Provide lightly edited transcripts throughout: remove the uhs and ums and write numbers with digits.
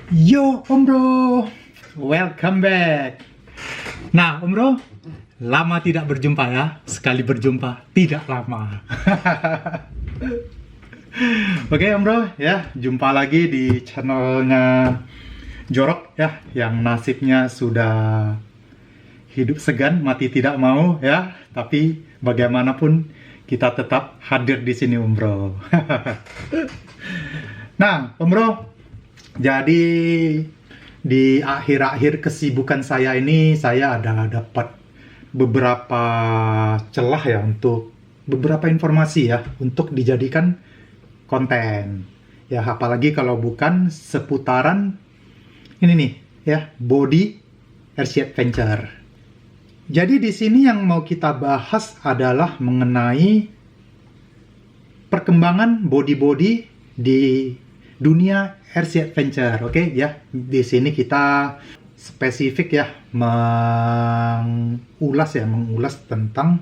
Yo Om Bro, welcome back. Nah Om Bro, lama tidak berjumpa ya. Sekali berjumpa tidak lama. Oke Om Bro ya, jumpa lagi di channelnya Jorok ya, yang nasibnya sudah hidup segan, mati tidak mau ya. Tapi bagaimanapun kita tetap hadir di sini Om Bro. Nah Om Bro, jadi di akhir-akhir kesibukan saya ini, saya ada dapat beberapa celah ya untuk beberapa informasi ya untuk dijadikan konten. Ya apalagi kalau bukan seputaran ini nih ya, body RC Adventure. Jadi di sini yang mau kita bahas adalah mengenai perkembangan body-body di dunia RC Adventure. Oke ya, di sini kita spesifik ya mengulas tentang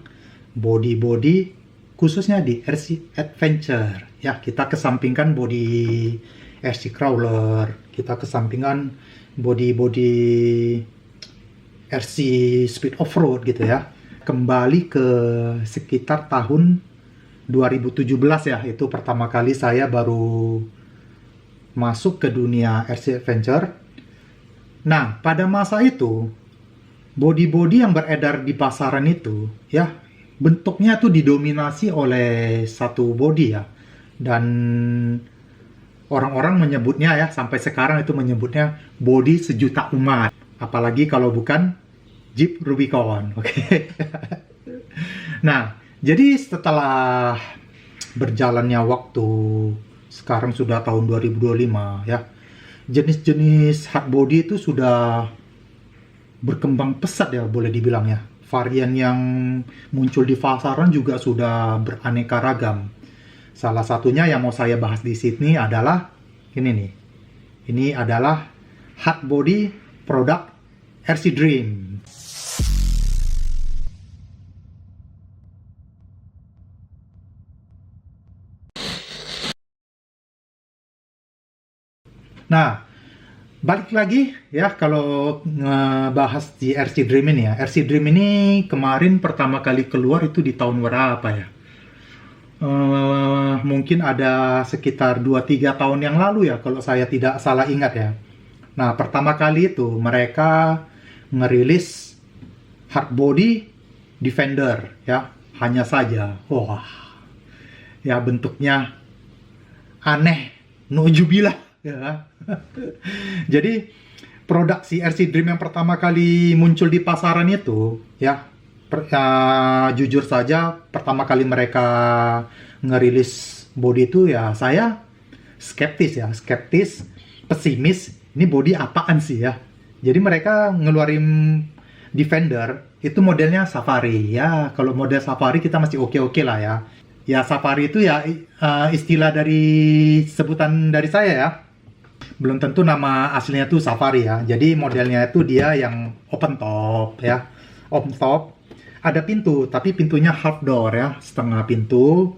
body-body khususnya di RC Adventure. Ya, kita kesampingkan body RC Crawler, kita kesampingkan body RC Speed Offroad gitu ya. Kembali ke sekitar tahun 2017 ya, itu pertama kali saya baru masuk ke dunia RC Adventure. Nah, pada masa itu, body-body yang beredar di pasaran itu, ya, bentuknya tuh didominasi oleh satu body ya. Dan orang-orang menyebutnya ya, sampai sekarang itu menyebutnya body sejuta umat. Apalagi kalau bukan Jeep Rubicon, oke. Nah, jadi setelah berjalannya waktu, sekarang sudah tahun 2025 ya, jenis-jenis hard body itu sudah berkembang pesat ya, boleh dibilang ya. Varian yang muncul di pasaran juga sudah beraneka ragam. Salah satunya yang mau saya bahas di sini adalah ini nih. Ini adalah hard body produk RC Dream. Nah, balik lagi ya kalau ngebahas di RC Dream ini ya. RC Dream ini kemarin pertama kali keluar itu di tahun berapa ya? Mungkin ada sekitar 2-3 tahun yang lalu ya kalau saya tidak salah ingat ya. Nah, pertama kali itu mereka ngerilis hard body Defender ya. Hanya saja, wah, ya bentuknya aneh, nujubilah. Ya. Jadi produk si RC Dream yang pertama kali muncul di pasaran itu ya, jujur saja pertama kali mereka ngerilis body itu ya saya skeptis, pesimis, ini body apaan sih ya. Jadi mereka ngeluarin Defender itu modelnya Safari ya. Kalau model Safari kita masih oke lah ya. Ya Safari itu ya istilah dari sebutan dari saya ya. Belum tentu nama aslinya tuh Safari ya. Jadi modelnya itu dia yang open top ya. Open top, ada pintu, tapi pintunya half door ya, setengah pintu.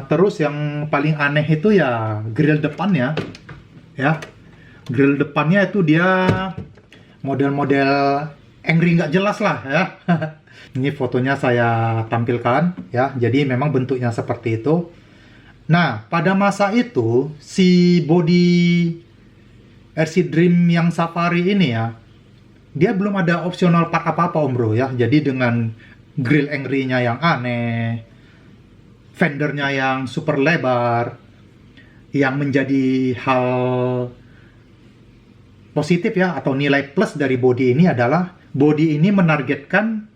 Terus yang paling aneh itu ya grill depannya ya. Grill depannya itu dia model-model angry nggak jelas lah ya. Ini fotonya saya tampilkan ya. Jadi memang bentuknya seperti itu. Nah, pada masa itu, si body RC Dream yang Safari ini ya, dia belum ada opsional part apa-apa Om Bro ya. Jadi dengan grill angry-nya yang aneh, fendernya yang super lebar, yang menjadi hal positif ya, atau nilai plus dari body ini adalah, body ini menargetkan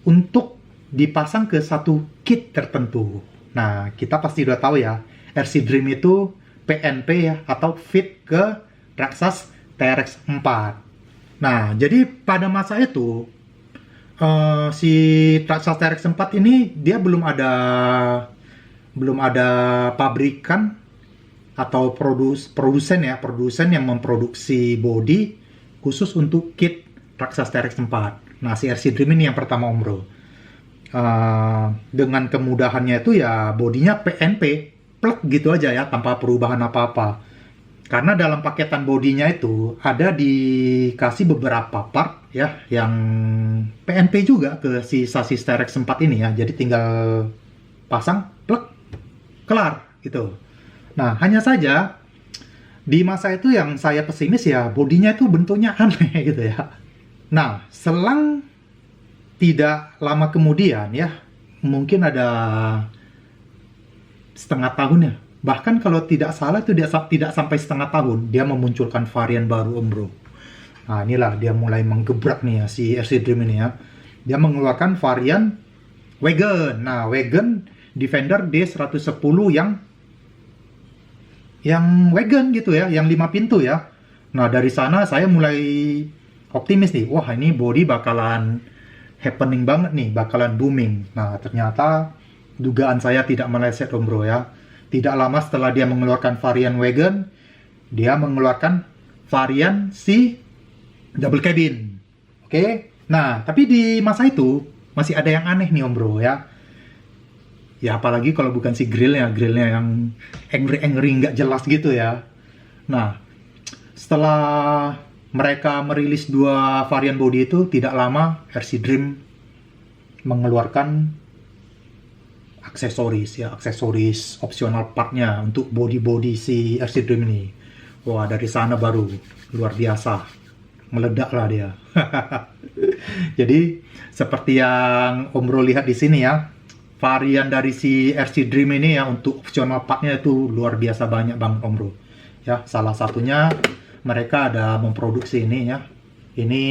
untuk dipasang ke satu kit tertentu. Nah, kita pasti udah tahu ya, RC Dream itu PNP ya, atau fit ke Traxxas TRX 4. Nah, jadi pada masa itu, si Traxxas TRX 4 ini, dia belum ada pabrikan atau produsen yang memproduksi body khusus untuk kit Traxxas TRX 4. Nah, si RC Dream ini yang pertama Om Bro. Dengan kemudahannya itu ya bodinya PNP plug gitu aja ya, tanpa perubahan apa-apa. Karena dalam paketan bodinya itu ada dikasih beberapa part ya yang PNP juga ke si sasis T-Rex 4 ini ya. Jadi tinggal pasang, plek, kelar gitu. Nah, hanya saja di masa itu yang saya pesimis ya, bodinya itu bentuknya aneh gitu ya. Nah, selang tidak lama kemudian ya, mungkin ada setengah tahun ya. Bahkan kalau tidak salah itu dia tidak sampai setengah tahun, dia memunculkan varian baru Om Bro. Nah, inilah dia mulai menggebrak nih ya, si RC Dream ini ya. Dia mengeluarkan varian Wagon. Nah, Wagon Defender D110 yang Wagon gitu ya, yang 5 pintu ya. Nah, dari sana saya mulai optimis nih. Wah, ini body bakalan happening banget nih, bakalan booming. Nah, ternyata dugaan saya tidak meleset Om Bro ya. Tidak lama setelah dia mengeluarkan varian Wagon, dia mengeluarkan varian si double cabin. Oke? Nah, tapi di masa itu masih ada yang aneh nih Om Bro ya. Ya apalagi kalau bukan si grillnya yang angry nggak jelas gitu ya. Nah, setelah mereka merilis 2 varian body itu, tidak lama RC Dream mengeluarkan aksesoris opsional partnya untuk body si RC Dream ini. Wah, dari sana baru luar biasa, meledak lah dia. Jadi seperti yang Om Bro lihat di sini ya, varian dari si RC Dream ini ya untuk opsional partnya itu luar biasa banyak banget Om Bro. Ya, salah satunya mereka ada memproduksi ini ya. Ini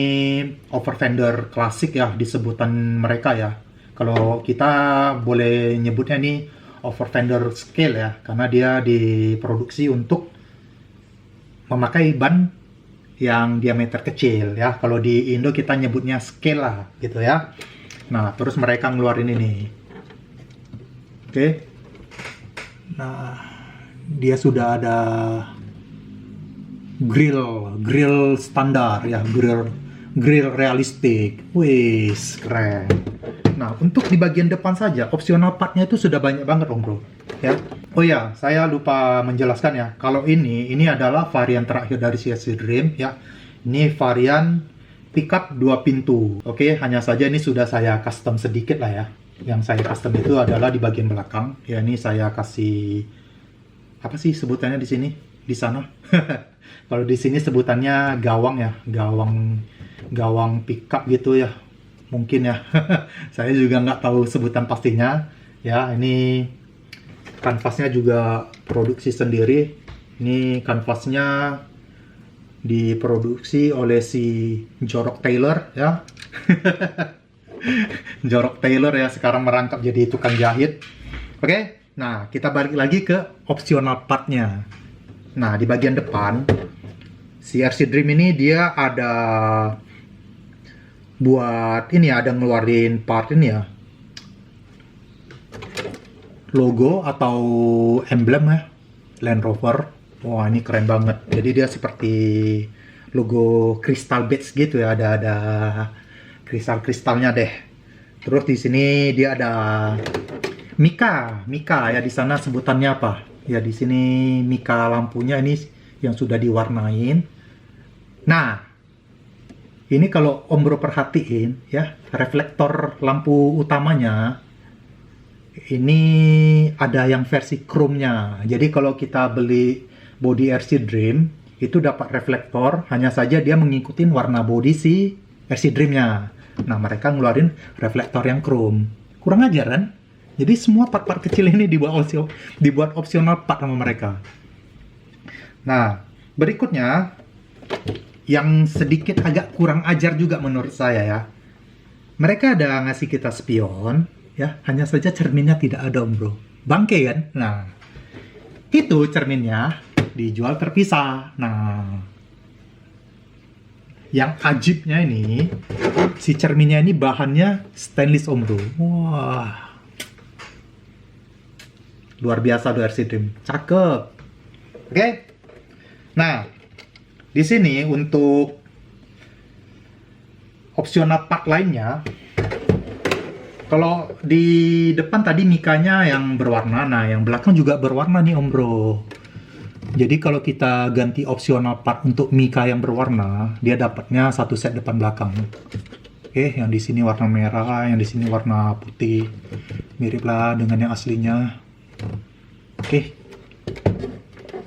overfender klasik ya disebutan mereka ya. Kalau kita boleh nyebutnya nih overfender scale ya, karena dia diproduksi untuk memakai ban yang diameter kecil ya. Kalau di Indo kita nyebutnya scale lah gitu ya. Nah, terus mereka ngeluarin ini. Oke. Nah, dia sudah ada grill standar ya, grill realistik. Wih, keren. Nah, untuk di bagian depan saja, opsional partnya itu sudah banyak banget Om Bro. Ya. Oh ya, saya lupa menjelaskan ya. Kalau ini adalah varian terakhir dari CSC Dream ya. Ini varian pickup 2 pintu. Oke, hanya saja ini sudah saya custom sedikit lah ya. Yang saya custom itu adalah di bagian belakang. Ya, ini saya kasih apa sih sebutannya di sini? Di sana. Kalau di sini sebutannya gawang ya, gawang pickup gitu ya. Mungkin ya. Saya juga nggak tahu sebutan pastinya. Ya, ini kanvasnya juga produksi sendiri. Ini kanvasnya diproduksi oleh si Jorok Taylor ya. Jorok Taylor ya sekarang merangkap jadi tukang jahit. Oke, nah kita balik lagi ke optional partnya. Nah, di bagian depan si RC Dream ini dia ada buat ini ya, ada ngeluarin part ini ya, logo atau emblem ya, Land Rover. Wah, ini keren banget. Jadi dia seperti logo Crystal Beach gitu ya, ada kristalnya deh. Terus di sini dia ada Mika ya, di sana sebutannya apa? Ya di sini Mika lampunya ini yang sudah diwarnain. Nah, ini kalau Om Bro perhatiin ya, reflektor lampu utamanya ini ada yang versi chrome-nya. Jadi kalau kita beli body RC Dream itu dapat reflektor, hanya saja dia mengikuti warna body si RC Dream-nya. Nah, mereka ngeluarin reflektor yang chrome. Kurang ajar kan? Jadi semua part-part kecil ini dibuat opsional part sama mereka. Nah, berikutnya yang sedikit agak kurang ajar juga menurut saya ya. Mereka ada ngasih kita spion ya, hanya saja cerminnya tidak ada Om Bro. Bangke kan? Nah, itu cerminnya dijual terpisah. Nah, yang ajibnya ini si cerminnya ini bahannya stainless Om Bro. Wah, luar biasa tuh RC Dream. Cakep. Oke. Nah, di sini untuk opsional part lainnya, kalau di depan tadi mikanya yang berwarna, nah yang belakang juga berwarna nih Om Bro. Jadi kalau kita ganti optional part untuk Mika yang berwarna, dia dapatnya satu set depan belakang. Oke, yang di sini warna merah, yang di sini warna putih. Miriplah dengan yang aslinya. Oke.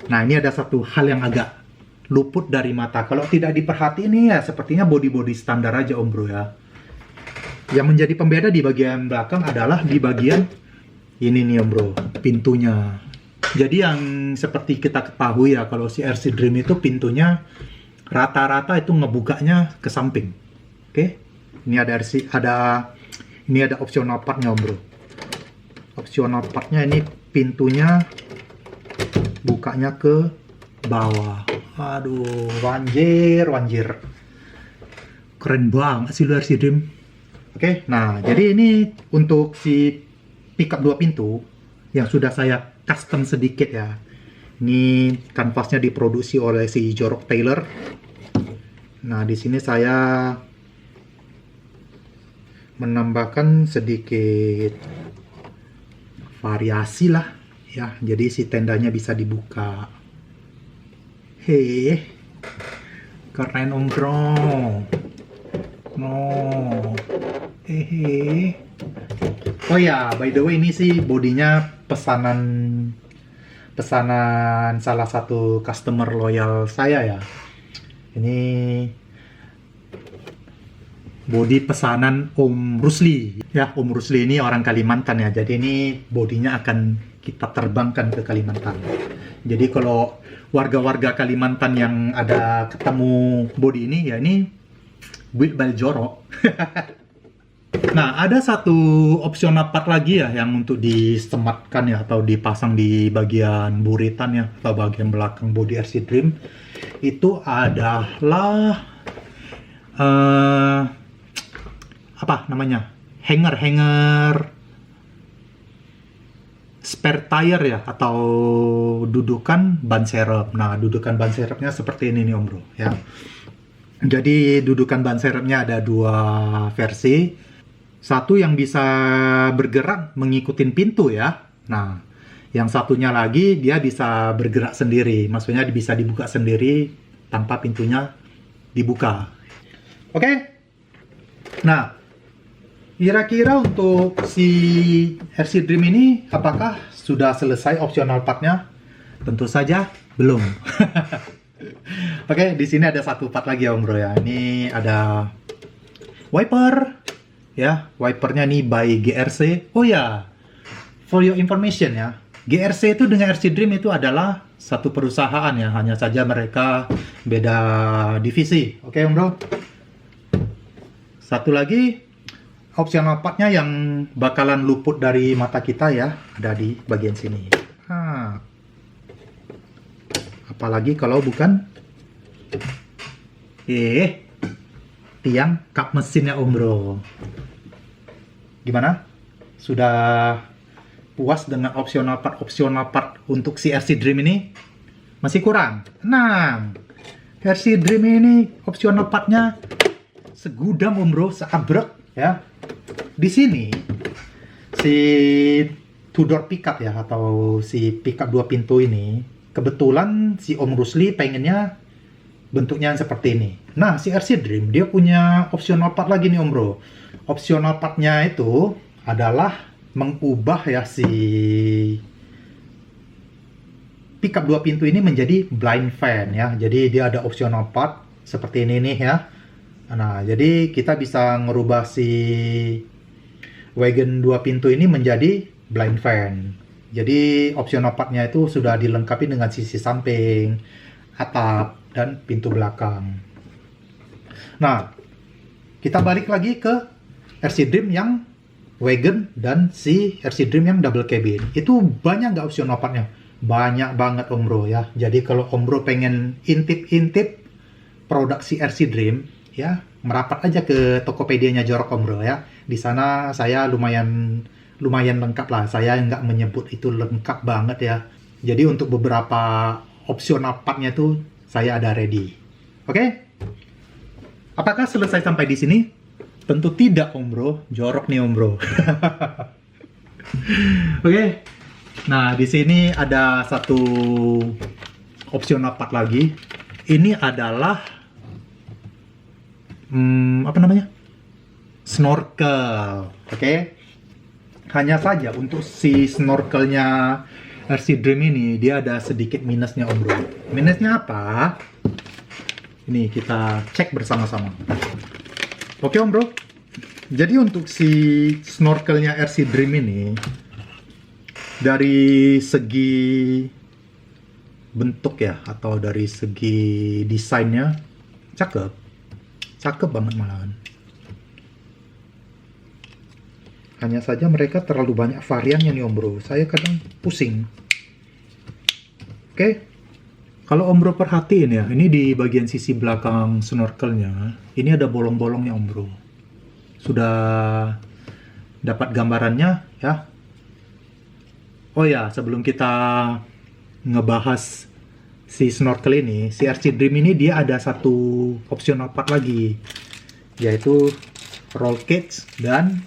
Nah, ini ada satu hal yang agak luput dari mata. Kalau tidak diperhatiin nih ya, sepertinya body-body standar aja Om Bro ya. Yang menjadi pembeda di bagian belakang adalah di bagian ini nih Om Bro, pintunya. Jadi yang seperti kita ketahui ya, kalau si RC Dream itu pintunya rata-rata itu ngebukanya ke samping. Oke, ini ada ini ada optional partnya Om Bro. Optional partnya ini pintunya bukanya ke bawah. Aduh, wanjir. Keren banget sih lu RC Dream. Oke, nah jadi ini untuk si pickup 2 pintu yang sudah saya custom sedikit ya. Ini kanvasnya diproduksi oleh si Jorok Taylor. Nah, di sini saya menambahkan sedikit variasi lah ya. Jadi si tendanya bisa dibuka. Hei, keren Om Bro. No. Hehe. Oh ya, by the way ini sih bodinya pesanan salah satu customer loyal saya ya. Ini body pesanan Om Rusli. Ya, Om Rusli ini orang Kalimantan ya. Jadi ini bodinya akan kita terbangkan ke Kalimantan. Jadi kalau warga-warga Kalimantan yang ada ketemu body ini ya, ini build by Jorok. Nah, ada satu optional part lagi ya yang untuk disematkan ya atau dipasang di bagian buritan ya atau bagian belakang body RC Dream. Itu adalah apa namanya? Hanger spare tire ya atau dudukan ban serep. Nah, dudukan ban serepnya seperti ini nih Om Bro ya. Jadi dudukan ban serepnya ada 2 versi. Satu yang bisa bergerak mengikuti pintu ya. Nah, yang satunya lagi dia bisa bergerak sendiri. Maksudnya bisa dibuka sendiri tanpa pintunya dibuka. Oke? Nah, kira-kira untuk si RC Dream ini apakah sudah selesai optional partnya? Tentu saja belum. Oke, di sini ada satu part lagi ya Om Bro ya. Ini ada wiper. Ya, wipernya nih by GRC. Oh ya, for your information ya, GRC itu dengan RC Dream itu adalah satu perusahaan ya, hanya saja mereka beda divisi. Oke Om Bro. Satu lagi, optional partnya yang bakalan luput dari mata kita ya, ada di bagian sini. Apalagi kalau bukan tiang kap mesinnya Om Bro. Gimana? Sudah puas dengan optional part untuk si RC Dream ini? Masih kurang? Nah, RC Dream ini optional partnya segudang Om Bro, seabrek ya. Di sini si two-door pickup ya atau si pickup 2 pintu ini kebetulan si Om Rusli pengennya bentuknya seperti ini. Nah, si RC Dream dia punya optional part lagi nih Om Bro. Optional partnya itu adalah mengubah ya si pickup 2 pintu ini menjadi blind fan ya. Jadi dia ada optional part seperti ini nih ya. Nah, jadi kita bisa ngerubah si wagon 2 pintu ini menjadi blind fan. Jadi optional partnya itu sudah dilengkapi dengan sisi samping, atap, dan pintu belakang. Nah, kita balik lagi ke RC Dream yang wagon dan si RC Dream yang double cabin. Itu banyak nggak optional partnya? Banyak banget Om Bro ya. Jadi kalau Om Bro pengen intip-intip produk si RC Dream ya, merapat aja ke Tokopedia-nya Jorok Om Bro ya. Di sana saya lumayan lengkap lah. Saya nggak menyebut itu lengkap banget ya. Jadi untuk beberapa optional partnya tuh saya ada ready. Oke? Apakah selesai sampai di sini? Tentu tidak Om Bro. Jorok nih Om Bro. Oke. Nah, di sini ada satu opsional part lagi. Ini adalah apa namanya? Snorkel. Oke. Hanya saja untuk si snorkelnya RC Dream ini dia ada sedikit minusnya Om Bro. Minusnya apa? Ini kita cek bersama-sama. Oke Om Bro. Jadi untuk si snorkelnya RC Dream ini dari segi bentuk ya, atau dari segi desainnya cakep banget malahan. Hanya saja mereka terlalu banyak variannya nih Om Bro, saya kadang pusing. Oke, kalau Om Bro perhatiin ya, ini di bagian sisi belakang snorkelnya ini ada bolong-bolongnya Om Bro. Sudah dapat gambarannya ya. Oh ya, sebelum kita ngebahas si snorkel ini, si RC Dream ini dia ada satu optional part lagi, yaitu roll cage dan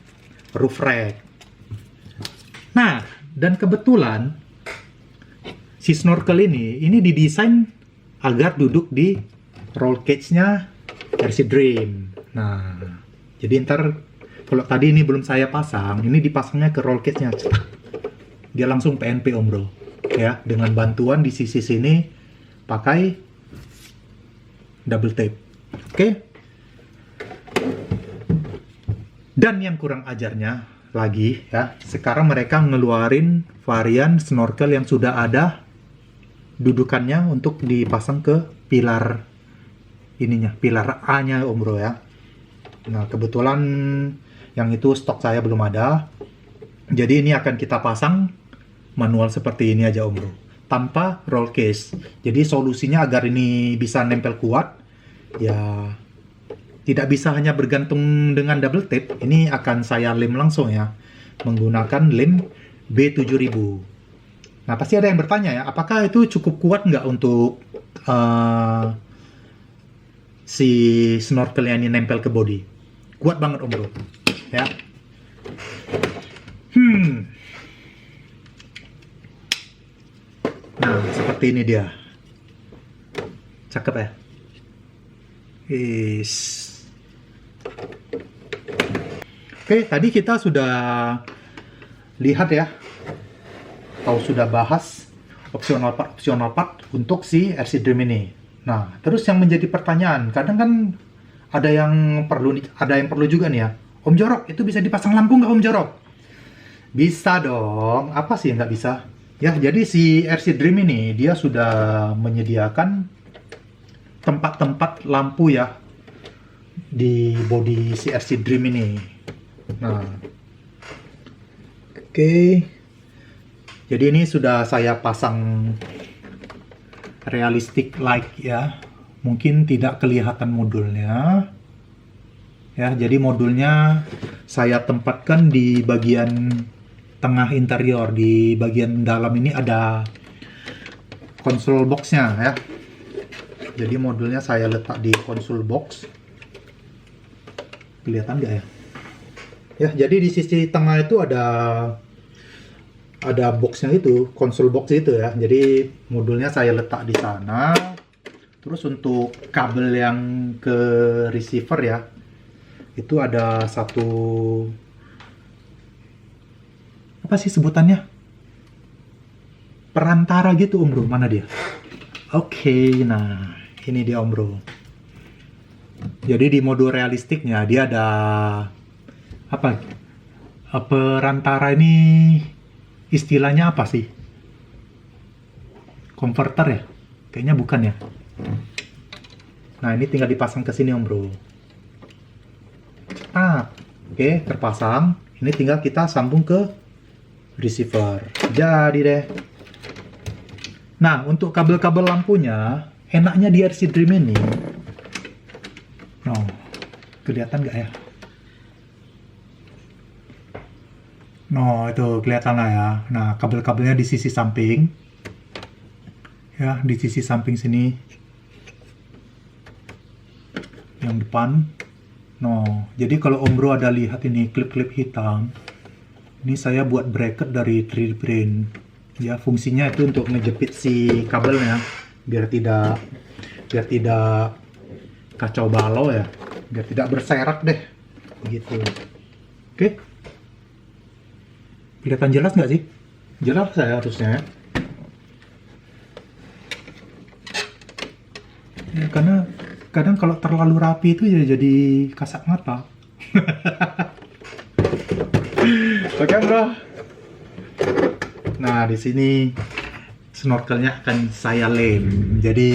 roof rack. Nah, dan kebetulan si snorkel ini didesain agar duduk di roll cage-nya RC Dream. Nah, jadi ntar kalau tadi ini belum saya pasang, ini dipasangnya ke roll cage-nya. Dia langsung PNP Om Bro. Ya, dengan bantuan di sisi sini pakai double tape. Oke. Dan yang kurang ajarnya lagi ya, sekarang mereka ngeluarin varian snorkel yang sudah ada dudukannya untuk dipasang ke pilar ininya, pilar A-nya Om Bro ya. Nah, kebetulan yang itu stok saya belum ada. Jadi ini akan kita pasang manual seperti ini aja Om Bro, tanpa roll case. Jadi solusinya agar ini bisa nempel kuat ya, tidak bisa hanya bergantung dengan double tape. Ini akan saya lem langsung ya, menggunakan lem B7000. Nah, pasti ada yang bertanya ya, apakah itu cukup kuat nggak untuk si snorkelnya ini nempel ke body? Kuat banget Om Bro ya. Nah, seperti ini dia. Cakep ya? Oke, tadi kita sudah lihat ya, atau sudah bahas optional part untuk si RC Dream ini. Nah, terus yang menjadi pertanyaan, kadang kan ada yang perlu juga nih ya. Om Jorok, itu bisa dipasang lampu nggak Om Jorok? Bisa dong. Apa sih yang nggak bisa? Ya, jadi si RC Dream ini dia sudah menyediakan tempat-tempat lampu ya di bodi si RC Dream ini. Nah, oke. Jadi ini sudah saya pasang realistic light ya. Mungkin tidak kelihatan modulnya. Ya, jadi modulnya saya tempatkan di bagian tengah interior. Di bagian dalam ini ada console box-nya ya. Jadi modulnya saya letak di console box. Kelihatan nggak ya? Ya, jadi di sisi tengah itu ada box-nya itu, console box itu ya. Jadi modulnya saya letak di sana. Terus untuk kabel yang ke receiver ya, itu ada satu, apa sih sebutannya? Perantara gitu Om Bro, mana dia? Oke, nah ini dia Om Bro. Jadi di mode realistiknya dia ada apa? Perantara ini istilahnya apa sih? Converter ya? Kayaknya bukan ya. Nah, ini tinggal dipasang ke sini Om Bro. Oke, terpasang. Ini tinggal kita sambung ke receiver. Jadi deh. Nah, untuk kabel-kabel lampunya, enaknya di RC Dream ini. Oh, kelihatan nggak ya? No, itu kelihatan lah ya. Nah, kabel-kabelnya di sisi samping. Ya, di sisi samping sini. Yang depan. No, jadi kalau Om Bro ada lihat ini klip-klip hitam. Ini saya buat bracket dari 3D print. Ya, fungsinya itu untuk ngejepit si kabelnya. biar tidak kacau balau ya, biar tidak berserak deh gitu. Oke, kelihatan jelas nggak sih? Jelas saya harusnya ya. Ya, karena kadang kalau terlalu rapi itu ya jadi kasat mata. Oke bro. Nah di sini snorkelnya akan saya lem. Jadi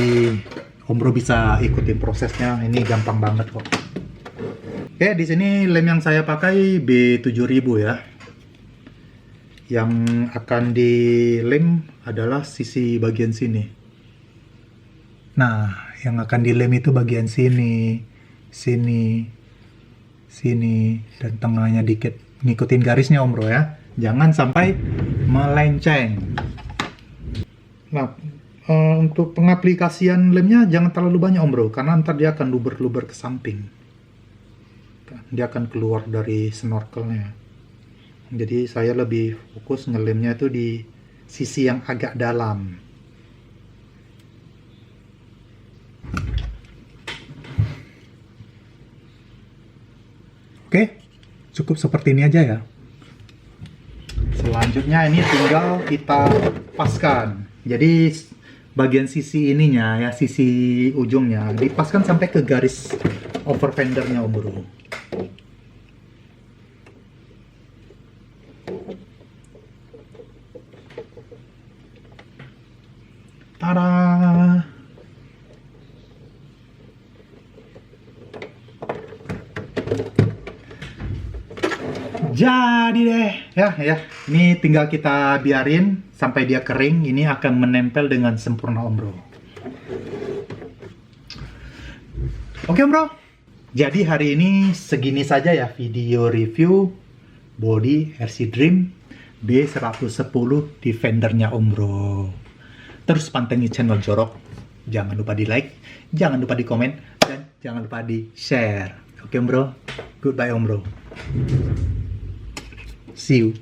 Om Bro bisa ikutin prosesnya. Ini gampang banget kok. Oke, di sini lem yang saya pakai B7000 ya. Yang akan dilem adalah sisi bagian sini. Nah, yang akan dilem itu bagian sini, sini, sini, dan tengahnya dikit. Ngikutin garisnya Om Bro ya. Jangan sampai melenceng. Nah, untuk pengaplikasian lemnya jangan terlalu banyak Om Bro, karena ntar dia akan luber-luber ke samping. Dia akan keluar dari snorkelnya. Jadi saya lebih fokus ngelemnya itu di sisi yang agak dalam. Oke, cukup seperti ini aja ya. Selanjutnya ini tinggal kita paskan. Jadi bagian sisi ininya ya, sisi ujungnya dipaskan sampai ke garis over fendernya Om Bro. Tada! Jadi deh, ya. Ini tinggal kita biarin sampai dia kering. Ini akan menempel dengan sempurna Om Bro. Oke Om Bro. Jadi hari ini segini saja ya video review body RC Dream B110 Defendernya Om Bro. Terus pantengin channel Jorok. Jangan lupa di like, jangan lupa di komen, dan jangan lupa di share. Oke Om Bro. Goodbye Om Bro. See you.